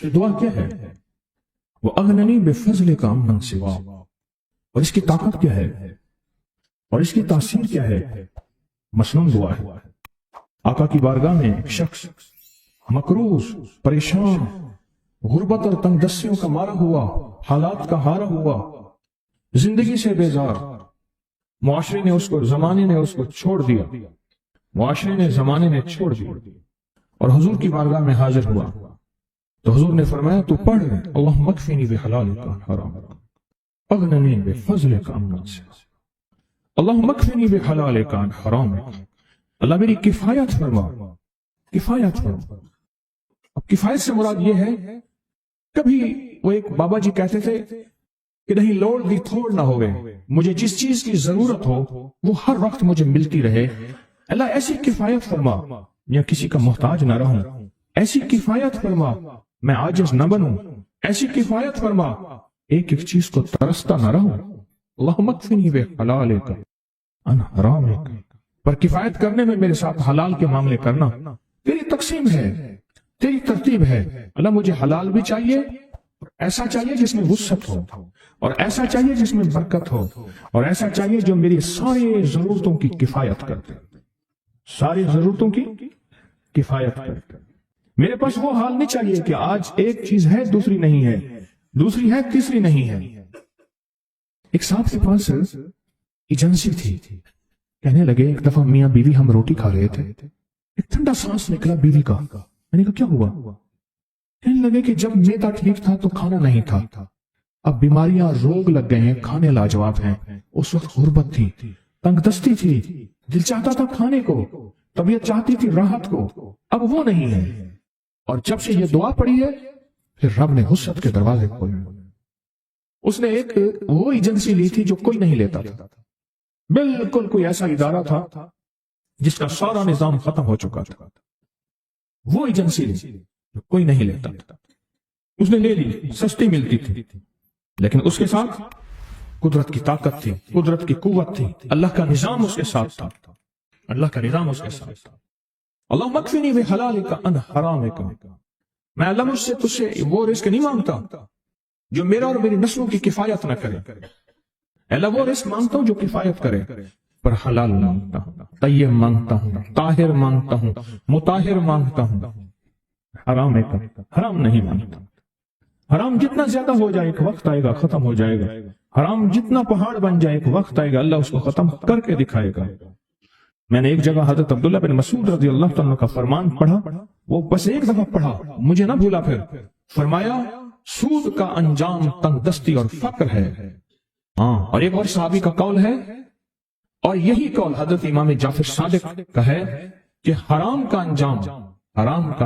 پھر دعا کیا ہے؟ وہ اغننی بفضل کا امن سوا، اور اس کی طاقت کیا ہے اور اس کی تاثیر کیا ہے؟ مسنون دعا ہے۔ آقا کی بارگاہ میں ایک شخص مقروض، پریشان، غربت اور تنگ دستیوں کا مارا ہوا، حالات کا ہارا ہوا، زندگی سے بیزار، معاشرے نے اس کو، زمانے نے اس کو چھوڑ دیا، معاشرے نے، زمانے نے چھوڑ دیا، اور حضور کی بارگاہ میں حاضر ہوا تو حضور نے فرمایا تو پڑھ اللہم اکفنی بحلالک عن حرامک اغننی بفضلک عمن سواک، اللہم اکفنی بحلالک عن حرامک، اللہ میری کفایت فرما، کفایت فرما۔ اب کفایت سے مراد یہ ہے، کبھی وہ ایک بابا جی کہتے تھے کہ نہیں لوڑ بھی تھوڑ نہ ہوئے، مجھے جس چیز کی ضرورت ہو وہ ہر وقت مجھے ملتی رہے، اللہ ایسی کفایت فرما یا کسی کا محتاج نہ رہوں، ایسی کفایت فرما میں عاجز نہ بنوں، ایسی کفایت فرما ایک ایک چیز کو ترستا نہ رہوں، اللہم اکفنی بحلالک عن حرامک، پر کفایت کرنے میں میرے ساتھ حلال کے معاملے کرنا تیری تقسیم ہے، تیری ترتیب ہے، اللہ مجھے حلال بھی چاہیے، ایسا چاہیے جس میں وسعت ہو، اور ایسا چاہیے جس میں برکت ہو، اور ایسا چاہیے جو میری ساری ضرورتوں کی کفایت کرتے، ساری ضرورتوں کی کفایت کرتے۔ میرے پاس وہ حال نہیں چاہیے کہ آج ایک چیز ہے دوسری نہیں ہے، دوسری ہے تیسری نہیں ہے۔ ایک صاحب کے پاس ایجنسی تھی، کہنے لگے ایک دفعہ میاں بیوی ہم روٹی کھا رہے تھے، ایک ٹھنڈا سانس نکلا بیوی کا، میں نے کہا کیا ہوا؟ کہنے لگے کہ جب میدا ٹھیک تھا تو کھانا نہیں تھا، اب بیماریاں، روگ لگ گئے ہیں، کھانے لاجواب ہیں، اس وقت غربت تھی، تنگ دستی تھی، دل چاہتا تھا کھانے کو، طبیعت چاہتی تھی راحت کو، اب وہ نہیں ہے، اور جب سے یہ دعا پڑی ہے پھر رب نے وسعت کے دروازے کھولے۔ اس نے ایک وہ ایجنسی لی تھی جو کوئی نہیں لیتا تھا، بالکل کوئی ایسا ادارہ تھا جس کا سارا نظام ختم ہو چکا تھا، وہ ایجنسی لی جو کوئی نہیں لیتا تھا، اس نے لے لی، سستی ملتی تھی، لیکن اس کے ساتھ قدرت کی طاقت تھی، قدرت کی قوت تھی، اللہ کا نظام اس کے ساتھ تھا، اللہ کا نظام اس کے ساتھ تھا۔ اللہم اکفنی بحلالک عن حرامک، میں اللہ مجھ سے تجھ سے وہ رزق نہیں مانگتا جو میرا اور میری نسلوں کی کفایت نہ کرے، اللہ وہ رزق مانگتا ہوں جو کفایت کرے، پر حلال مانگتا ہوں، طیب مانگتا ہوں، طاہر مانگتا ہوں، مطہر مانگتا ہوں، حرام نہیں مانگتا۔ حرام جتنا زیادہ ہو جائے ایک وقت آئے گا ختم ہو جائے گا، حرام جتنا پہاڑ بن جائے ایک وقت آئے گا اللہ اس کو ختم کر کے دکھائے گا۔ میں نے ایک جگہ حضرت عبداللہ بن مسعود رضی اللہ تعالیٰ کا فرمان پڑھا، وہ بس ایک دفعہ پڑھا، مجھے نہ بھولا، پھر فرمایا سود کا انجام تنگ دستی اور فقر ہے۔ اور ایک اور صحابی کا قول ہے، اور یہی قول حضرت امام جعفر صادق کا ہے کہ حرام کا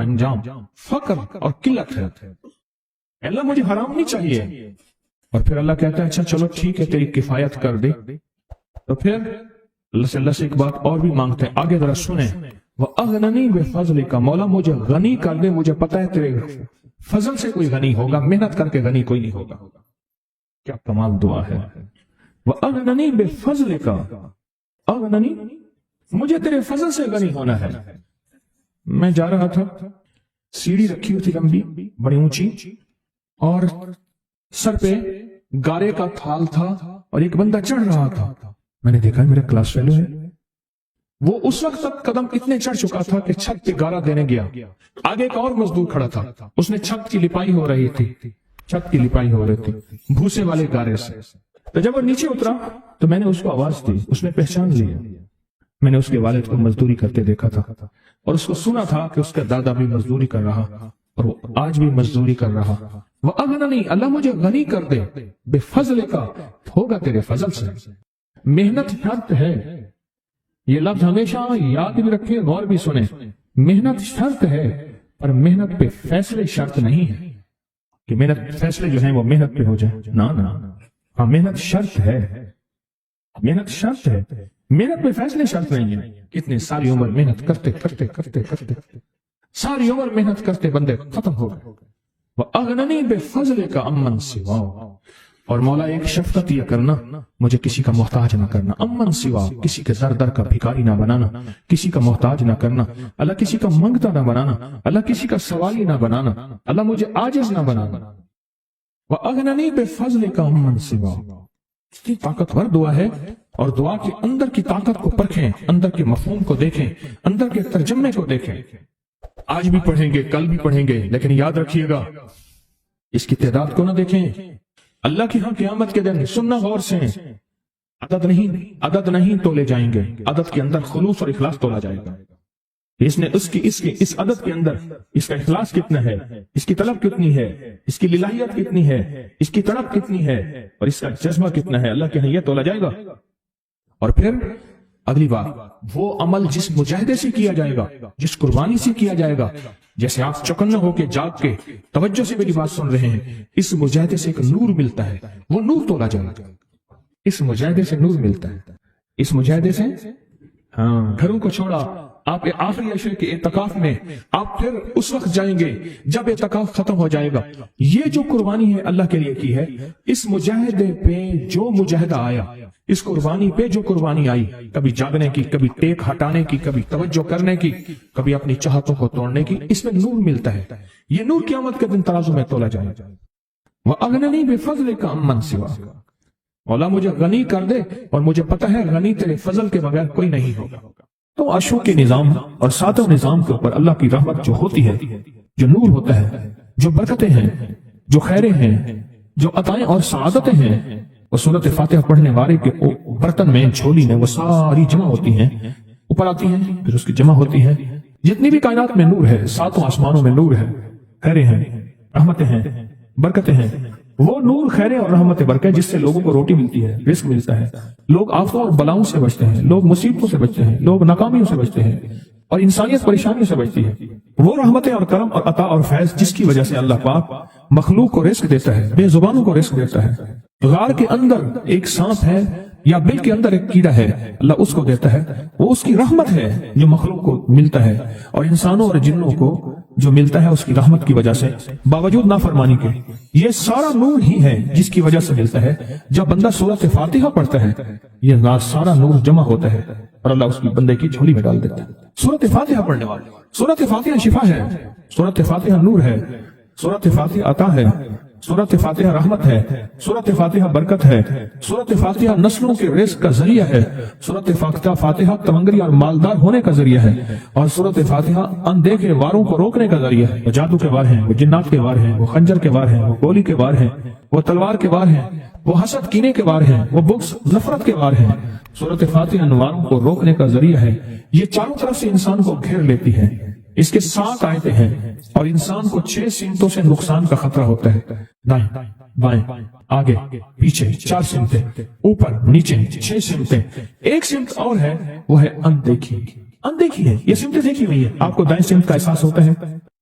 انجام فقر اور قلت ہے۔ اللہ مجھے حرام نہیں چاہیے، اور پھر اللہ کہتا ہے اچھا چلو ٹھیک ہے تیری کفایت کر دے، تو پھر اللہ سے ایک بات اور بھی مانگتے ہیں، آگے ذرا سنیں، وَأَغْنَنِي بِفَضْلِكَ، مولا مجھے غنی کر دے، مجھے پتہ ہے تیرے فضل سے کوئی غنی ہوگا، محنت کر کے غنی کوئی نہیں ہوگا۔ کیا کمال دعا ہے، وَأَغْنَنِي بِفَضْلِكَ، اغننی، مجھے تیرے فضل سے غنی ہونا ہے۔ میں جا رہا تھا، سیڑھی رکھی ہوئی تھی لمبی بڑی اونچی، اور سر پہ گارے کا تھال تھا، اور ایک بندہ چڑھ رہا تھا، میں نے دیکھا میرا کلاس فیلو ہے، وہ اس وقت تک قدم اتنے چڑھ چکا تھا کہ چھت پہ گارا دینے گیا، آگے ایک اور مزدور کھڑا تھا، اس نے چھت کی لپائی ہو رہی تھی، چھت کی لپائی ہو رہی تھی بھوسے والے گارے سے، تو جب وہ نیچے اترا تو میں نے اس کو آواز دی، اس نے پہچان لیا، میں نے اس کے والد کو مزدوری کرتے دیکھا تھا، اور اس کو سنا تھا کہ اس کا دادا بھی مزدوری کر رہا، اور وہ آج بھی مزدوری کر رہا۔ وَأَغْنَنِي، اللہ مجھے غنی کر دے، بِفَضْلِكَ، ہوگا تیرے فضل سے۔ محنت شرط ہے، یہ لفظ ہمیشہ یاد بھی رکھیں، غور بھی سنیں، محنت شرط ہے، پر محنت پہ فیصلے شرط نہیں ہے کہ محنت فیصلے جو ہیں وہ محنت پہ ہو جائیں، نہ ہاں محنت شرط ہے، محنت شرط ہے، محنت پہ فیصلے شرط نہیں ہے۔ کتنے ساری عمر محنت کرتے کرتے کرتے کرتے ساری عمر محنت کرتے بندے ختم ہو گئے۔ وَأَغْنَنِي بِفَضْلِكَ عَمَّنْ سِوَاكَ، اور مولا ایک شفقت یہ کرنا مجھے کسی کا محتاج نہ کرنا، امن سوا کسی کے در در کا بھکاری نہ بنانا، کسی کا محتاج نہ کرنا، اللہ کسی کا منگتا نہ بنانا، اللہ کسی کا سوالی نہ بنانا، اللہ مجھے عاجز نہ بنانا۔ وَأَغْنَنِي بِفَضْلِكَ عَمَّنْ سِوَاكَ، اتنی طاقتور دعا ہے، اور دعا کے اندر کی طاقت کو پرکھیں، اندر کے مفہوم کو دیکھیں، اندر کے ترجمے کو دیکھیں۔ آج بھی پڑھیں گے، کل بھی پڑھیں گے، لیکن یاد رکھیے گا اس کی تعداد کو نہ دیکھیں۔ اللہ کی ہاں قیامت کے دن سننا غور سے، عدد نہیں تولے جائیں گے، عدد کے اندر خلوص اور اخلاص تولا جائے گا۔ اس عدد کے اندر اس کا اخلاص کتنا ہے، اس کی طلب کتنی ہے، اس کی للہیت کتنی ہے، اس کی طلب کتنی ہے، اور اس کا جذبہ کتنا ہے، اللہ کے ہاں یہ تولا جائے گا۔ اور پھر اگلی بات، وہ عمل جس مجاہدے سے کیا جائے گا، جس قربانی سے کیا جائے گا، جیسے آپ چوکنا ہو کے جاگ کے توجہ سے میری بات سن رہے ہیں، اس مجاہدے سے ایک نور ملتا ہے، وہ نور تولا جائے گا۔ اس مجاہدے سے نور ملتا ہے، اس مجاہدے سے گھروں کو چھوڑا، آپ آخری عشرے کے اعتکاف میں آپ پھر اس وقت جائیں گے جب اعتکاف ختم ہو جائے گا۔ یہ جو قربانی ہے اللہ کے لیے کی ہے، اس مجاہدے پہ جو مجاہدہ آیا، اس قربانی پہ جو قربانی آئی، کبھی جاگنے کی، کبھی ٹیک ہٹانے کی، کبھی توجہ کرنے کی، کبھی اپنی چاہتوں کو توڑنے کی، اس میں نور ملتا ہے۔ یہ نور قیامت کے دن ترازو میں تولا جائے گا۔ وَأَغْنَنِي بِفَضْلِكَ عَمَّنْ سِوَاكَ، مولا مجھے غنی کر دے، اور مجھے پتہ ہے غنی تیرے فضل کے بغیر کوئی نہیں ہوگا۔ تو عشروں کے نظام اور ساتوں نظام کے اوپر اللہ کی رحمت جو ہوتی ہے، جو نور ہوتا ہے، جو برکتیں ہیں، جو خیریں ہیں، جو عطائیں اور سعادتیں ہیں، وہ سورۃ فاتحہ پڑھنے والے کے برتن میں، جھولی میں وہ ساری جمع ہوتی ہیں، اوپر آتی ہیں، پھر اس کی جمع ہوتی ہیں۔ جتنی بھی کائنات میں نور ہے، ساتوں آسمانوں میں نور ہے، خیریں ہیں، رحمتیں ہیں، برکتیں ہیں، وہ نور خیریں اور رحمت برکت جس سے لوگوں کو روٹی ملتی ہے، رزق ملتا ہے، لوگ آفتوں اور بلاؤں سے بچتے ہیں، لوگ مصیبتوں سے بچتے ہیں، لوگ ناکامیوں سے بچتے ہیں، اور انسانیت پریشانیوں سے بچتی ہے۔ وہ رحمتیں اور کرم اور عطا اور فیض جس کی وجہ سے اللہ پاک مخلوق کو رزق دیتا ہے، بے زبانوں کو رزق دیتا ہے۔ غار کے اندر ایک سانپ ہے یا بل کے اندر ایک کیڑا ہے، اللہ اس کو دیتا ہے، وہ اس کی رحمت ہے جو مخلوق کو ملتا ہے، اور انسانوں اور جنوں کو جو ملتا ہے اس کی رحمت کی وجہ سے، باوجود نافرمانی کے۔ یہ سارا نور ہی ہے جس کی وجہ سے ملتا ہے۔ جب بندہ سورۃ فاتحہ پڑھتا ہے، یہ سارا نور جمع ہوتا ہے اور اللہ اس کی بندے کی جھولی میں ڈال دیتا ہے۔ سورۃ فاتحہ پڑھنے والے، سورۃ فاتحہ شفا ہے، سورۃ فاتحہ نور ہے، سورۃ فاتحہ عطا ہے، سورۃ فاتحہ رحمت ہے، سورۃ فاتحہ برکت ہے، سورۃ فاتحہ نسلوں کے رزق کا ذریعہ ہے، سورۃ فاتحہ تمنگری اور مالدار ہونے کا ذریعہ ہے، اور سورۃ فاتحہ اندیکھے واروں کو روکنے کا ذریعہ ہے۔ وہ جادو کے وار ہیں، وہ جنات کے وار ہیں، وہ خنجر کے وار ہیں، وہ گولی کے وار ہیں، وہ تلوار کے وار ہیں، وہ حسد کینے کے وار ہیں، وہ بغض نفرت کے وار ہیں۔ سورۃ فاتحہ ان واروں کو روکنے کا ذریعہ ہے۔ یہ چاروں طرف سے انسان کو گھیر لیتی ہے۔ اس کے 7 آیتیں ہیں، اور انسان کو 6 سمتوں سے نقصان کا خطرہ ہوتا ہے، دائیں بائیں آگے پیچھے 4 سمتیں، اوپر نیچے 6 سمتیں۔ ایک سمت اور ہے، وہ ہے اندیکھی۔ اندیکھی ہے، یہ سمتیں دیکھی ہوئی ہے۔ آپ کو دائیں سمت کا احساس ہوتا ہے،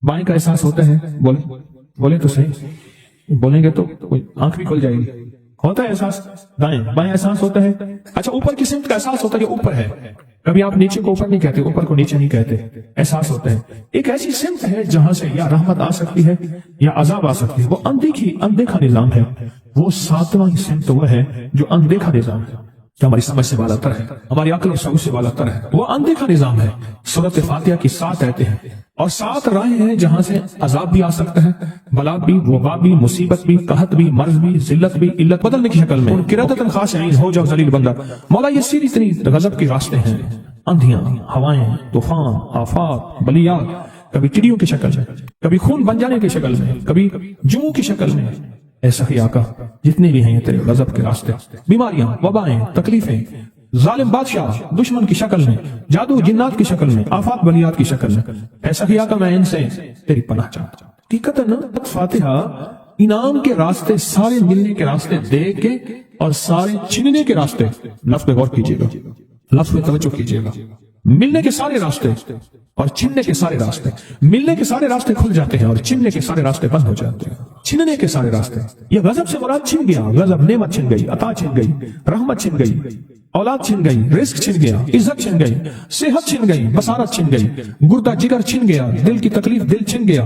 بائیں کا احساس ہوتا ہے، بولیں تو صحیح، بولیں گے تو آنکھ بھی کھل جائے گی۔ ہوتا ہے احساس، دائیں بائیں احساس ہوتا ہے۔ اچھا، اوپر کی سمت کا احساس ہوتا ہے، جو اوپر ہے۔ کبھی آپ نیچے کو اوپر نہیں کہتے، اوپر کو نیچے نہیں کہتے، احساس ہوتا ہے۔ ایک ایسی سمت ہے جہاں سے یا رحمت آ سکتی ہے یا عذاب آ سکتی ہے، وہ اندیکھا نظام ہے۔ وہ 7واں سمت وہ ہے جو اندیکھا نظام ہے، جو ہماری سمجھ سے بالا تر ہے، ہماری عقل اور شعور سے بالا تر ہے۔ وہ اندیکھا نظام ہے۔ سورۃ فاتحہ کی 7 آیتیں ہیں، اور 7 راہیں ہیں جہاں سے عذاب بھی آ سکتا ہے، بلا بھی، وبا بھی، مصیبت بھی، قحط بھی، مرض بھی، ذلت بھی، علت بدلنے کی شکل میں۔ قرادۃ خاشعین، ہو جاؤ ذلیل بندہ۔ مولا یہ سیری اتنی غضب کے راستے ہیں، اندھیاں، ہوائیں، طوفان، آفات، بلیات، کبھی چڑیوں کی شکل میں، کبھی خون بن جانے کی شکل میں، کبھی جوں کی شکل میں۔ اے سخی آقا، جتنے بھی ہیں تیرے غضب کے راستے، بیماریاں، وبائیں، تکلیفیں، ظالم بادشاہ دشمن کی شکل میں، جادو جنات کی شکل میں، آفات بلیات کی شکل میں، اے سخی آقا میں ان سے تیری پناہ چاہتا ہوں۔ حقیقتاً فاتحہ انعام کے راستے، سارے ملنے کے راستے دے کے، اور سارے چھننے کے راستے، لفظ پہ غور کیجیے گا، لفظ پہ توجہ کیجیے گا۔ ملنے کے سارے راستے اور چھننے کے سارے راستے، ملنے کے سارے راستے کھل جاتے ہیں اور چھننے کے سارے راستے بند ہو جاتے ہیں۔ چھننے کے سارے راستے، یہ غضب سے مراد چھن گیا، غضب نعمت چھن گئی، عطا چھن گئی، رحمت چھن گئی، اولاد چھن گئی، رزق چھن گیا، عزت چھن گئی، صحت چھن گئی، بصارت چھن گئی، گردہ جگر چھن گیا، دل کی تکلیف دل چھن گیا،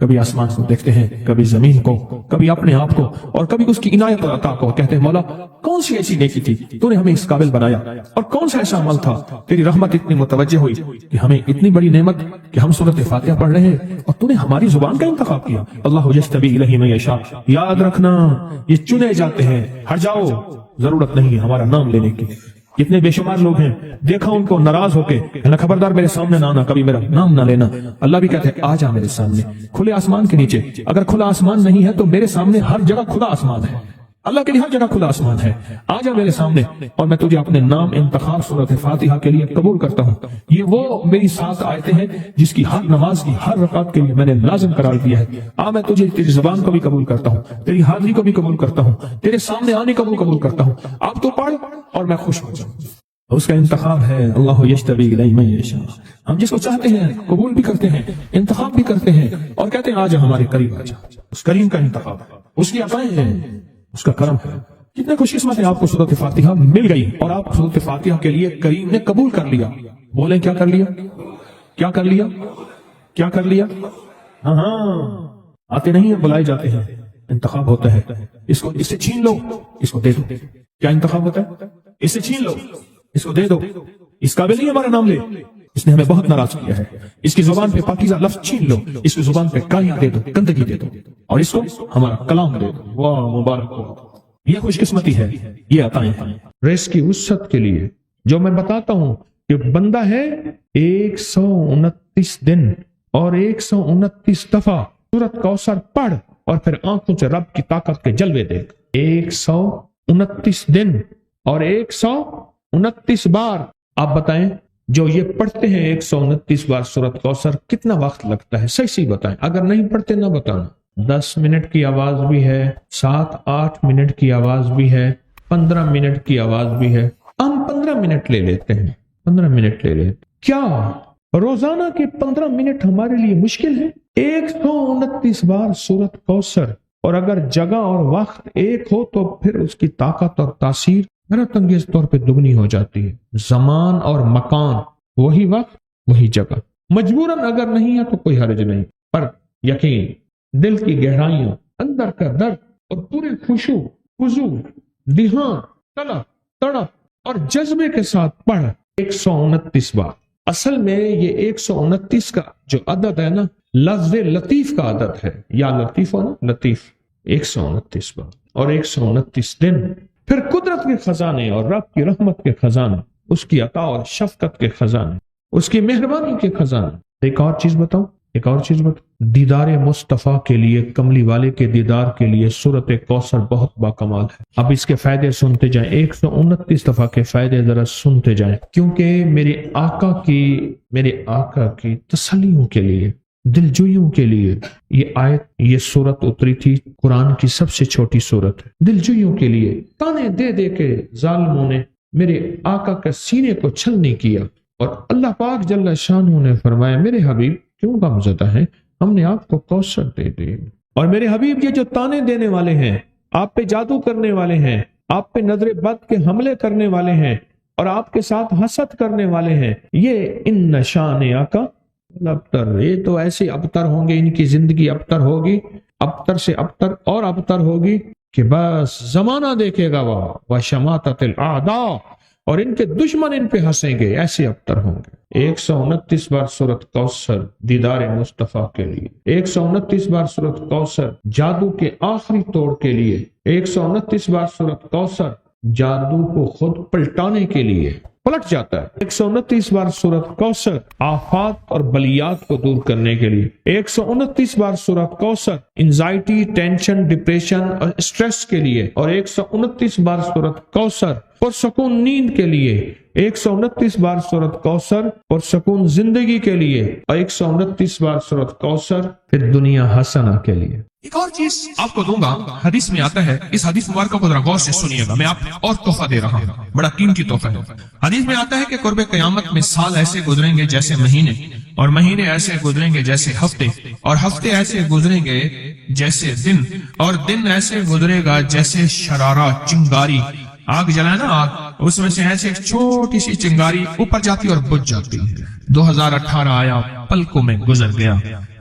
کبھی آسمان کو دیکھتے ہیں، کبھی زمین کو، کبھی اپنے آپ کو، اور کبھی اس کی عنایت اور عطا کو، کہتے ہیں مولا کون سی ایسی نیکی تھی تو نے ہمیں اس قابل بنایا، اور کون سا ایسا عمل تھا تیری رحمت اتنی متوجہ ہوئی کہ ہمیں اتنی بڑی نعمت کہ ہم سورۃ فاتحہ پڑھ رہے ہیں اور تو نے ہماری زبان کا انتخاب کیا۔ اللہ یجتبی الیہ من یشاء، یاد رکھنا یہ چنے جاتے ہیں، ہٹ جاؤ، ضرورت نہیں ہے ہمارا نام لینے کی۔ کتنے بے شمار لوگ ہیں، دیکھا ان کو ناراض ہو کے، کہنا خبردار میرے سامنے نہ آنا، کبھی میرا نام نہ لینا۔ اللہ بھی کہتے ہیں آ جا میرے سامنے، کھلے آسمان کے نیچے۔ اگر کھلا آسمان نہیں ہے تو میرے سامنے ہر جگہ کھلا آسمان ہے، اللہ کے لیے ہر جگہ کھلا آسمان ہے۔ آ جا میرے سامنے اور میں تجھے اپنے نام انتخاب سورۃ فاتحہ کے لیے قبول کرتا ہوں۔ یہ وہ میری 7 آیتیں ہیں جس کی ہر نماز کی ہر رکعت کے لیے میں نے لازم قرار دیا ہے۔ میں تجھے تیری زبان کو بھی قبول کرتا ہوں، تیری حاضری کو بھی قبول کرتا ہوں، تیرے سامنے آنے کو بھی قبول کرتا ہوں۔ اب تو پڑھ اور میں خوش ہو جاؤں۔ اس کا انتخاب ہے اللہ یجتبی الیہ من یشاء۔ ہم جس کو چاہتے ہیں قبول بھی کرتے ہیں، انتخاب بھی کرتے ہیں، اور کہتے ہیں آ جا ہمارے قریب آ جا۔ اس کریم کا انتخاب ہے، اس کی عطائیں ہیں، اس کا کرم ہے۔ کتنے خوش قسمت ہے آپ کو سورۃ فاتحہ مل گئی اور آپ سورۃ فاتحہ کے لیے کریم نے قبول کر لیا۔ بولیں کیا کر لیا؟ کیا کر لیا؟ کیا کر لیا؟ ہاں آتے نہیں ہیں، بلائے جاتے ہیں۔ انتخاب ہوتا ہے، اس کو اس سے چھین لو، اس کو دے دو۔ کیا انتخاب ہوتا ہے؟ اس سے چھین لو، اس کو دے دو۔ اس قابل نہیں ہمارا نام لے، اس نے ہمیں بہت ناراض کیا ہے۔ اس کی زبان پہ پاکیزہ لفظ چھین لو، اس کی زبان پہ کالیاں دے دو، گندگی دے دو، اور اس کو ہمارا کلام دے دو۔ واہ مبارک ہو، یہ خوش قسمتی ہے، یہ عطائیں ہیں۔ ریس کی وسعت کے لیے جو میں بتاتا ہوں کہ بندہ ہے 129 دن اور 129 دفعہ سورۃ کوثر پڑھ اور پھر آنکھوں سے رب کی طاقت کے جلوے دیکھ۔ 129 دن اور 129 بار۔ آپ بتائیں جو یہ پڑھتے ہیں 129 بار سورۃ کوثر کتنا وقت لگتا ہے؟ صحیح بتائیں، اگر نہیں پڑھتے نہ بتانا۔ 10 منٹ کی آواز بھی ہے، 7-8 منٹ کی آواز بھی ہے، 15 منٹ کی آواز بھی ہے۔ ہم 15 منٹ لے لیتے ہیں، 15 منٹ لے لیتے۔ کیا روزانہ کے 15 منٹ ہمارے لیے مشکل ہے؟ 129 بار سورۃ کوثر، اور اگر جگہ اور وقت ایک ہو تو پھر اس کی طاقت اور تاثیر حیرت انگیز طور پہ دگنی ہو جاتی ہے۔ زمان اور مکان، وہی وقت وہی جگہ۔ مجبوراً اگر نہیں ہے تو کوئی حرج نہیں، پر یقین، دل کی گہرائیوں، اندر کا درد اور پورے خشوع، خضوع، دھیان، طلب، تڑپ اور جذبے کے ساتھ پڑھ 129 بار۔ اصل میں یہ 129 کا جو عدد ہے نا، لفظ لطیف کا عدد ہے، یا لطیف ہو نا، لطیف۔ 129 بار اور 129 دن۔ پھر قدرت کے خزانے اور رب کی رحمت کے خزانے، اس کی عطا اور شفقت کے خزانے، اس کی مہربانی کے خزانے۔ ایک اور چیز بتاؤں، دیدار مصطفیٰ کے لیے، کملی والے کے دیدار کے لیے سورۃ کوثر بہت باکمال ہے۔ اب اس کے فائدے سنتے جائیں، 129 دفعہ کے فائدے ذرا سنتے جائیں، کیونکہ میرے آقا کی تسلیوں کے لیے، دلجوئیوں کے لیے یہ سورت اتری تھی۔ قرآن کی سب سے چھوٹی سورت ہے۔ دلجوئیوں کے لیے تانے دے دے کے ظالموں نے میرے آقا کے سینے کو چھلنی کیا، اور اللہ پاک جل شانہ نے فرمایا میرے حبیب کیوں غم زدہ ہیں، ہم نے آپ کو کوثر دے دی۔ اور میرے حبیب یہ جو تانے دینے والے ہیں، آپ پہ جادو کرنے والے ہیں، آپ پہ نظر بد کے حملے کرنے والے ہیں، اور آپ کے ساتھ حسد کرنے والے ہیں، یہ ان نشان آقا ابتر، یہ تو ایسے ابتر ہوں گے، ان کی زندگی ابتر ہوگی، ابتر سے ابتر اور ابتر ہوگی کہ بس زمانہ دیکھے گا وہ وشماتت الاعداء، اور ان کے دشمن ان پہ ہنسیں گے، ایسے ابتر ہوں گے۔ 129 بار سورۃ کوثر دیدار مصطفیٰ کے لیے، 129 بار سورۃ کوثر جادو کے آخری توڑ کے لیے، 129 بار سورۃ کوثر جادو کو خود پلٹانے کے لیے، پلٹ جاتا ہے۔ 129 بار سورۃ کوثر آفات اور بلیات کو دور کرنے کے لیے، 129 بار سورۃ کوثر انزائٹی، ٹینشن، ڈپریشن اور اسٹریس کے لیے، اور 129 بار سورۃ کوثر پرسکون نیند کے لیے، 129 بار سورۃ کوثر پرسکون زندگی کے لیے، اور 129 بار سورۃ کوثر پھر دنیا حسنہ کے لیے۔ ایک اور چیز آپ کو دوں گا، حدیث میں آتا ہے، اس حدیث مبارکہ کو ذرا غور سے سنیے گا، میں آپ کو اور تحفہ دے رہا ہوں، بڑا قیمتی تحفہ ہے۔ حدیث میں آتا ہے کہ قرب قیامت میں سال ایسے گزریں گے جیسے مہینے، اور مہینے ایسے گزریں گے جیسے ہفتے، اور ہفتے ایسے گزریں گے جیسے دن، اور دن ایسے گزرے گا جیسے شرارہ، چنگاری، آگ جلائے نا آگ، اس میں سے ایسے ایک چھوٹی سی چنگاری اوپر جاتی اور بجھ جاتی ہے۔ 2018 آیا، پلکوں میں گزر گیا۔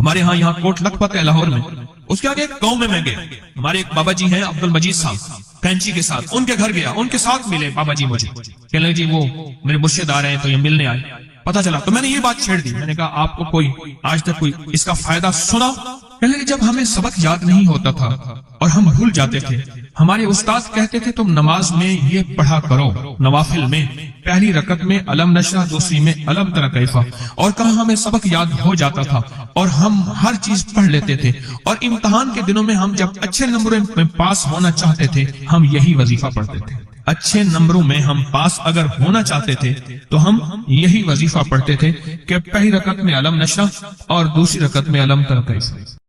ہمارے ہاں یہاں کوٹ لکھپت ہے لاہور میں، اس کے آگے ایک گاؤں میں گیا، ہمارے ایک بابا جی ہیں عبد المجید صاحب کینچی کے ساتھ، ان کے گھر گیا، ان کے ساتھ ملے بابا جی مجھے، کہنے لگے جی وہ میرے مرشد آ رہے ہیں تو یہ ملنے آئے، پتا چلا تو میں نے یہ بات چھیڑ دی، میں نے کہا آپ کو کوئی آج تک کوئی اس کا فائدہ سنا؟ کہنے لگے جب ہمیں سبق یاد نہیں ہوتا تھا اور ہم بھول جاتے تھے، ہمارے استاد کہتے تھے تم نماز میں یہ پڑھا کرو، نوافل میں پہلی رکعت میں علم نشرح، دوسری میں علم تر کیفا، اور کہاں ہمیں سبق یاد ہو جاتا تھا اور ہم ہر چیز پڑھ لیتے تھے، اور امتحان کے دنوں میں ہم جب اچھے نمبروں میں پاس ہونا چاہتے تھے ہم یہی وظیفہ پڑھتے تھے، اچھے نمبروں میں ہم پاس اگر ہونا چاہتے تھے تو ہم یہی وظیفہ پڑھتے تھے کہ پہلی رکعت میں علم نشرح اور دوسری رکعت میں علم تر کیفا۔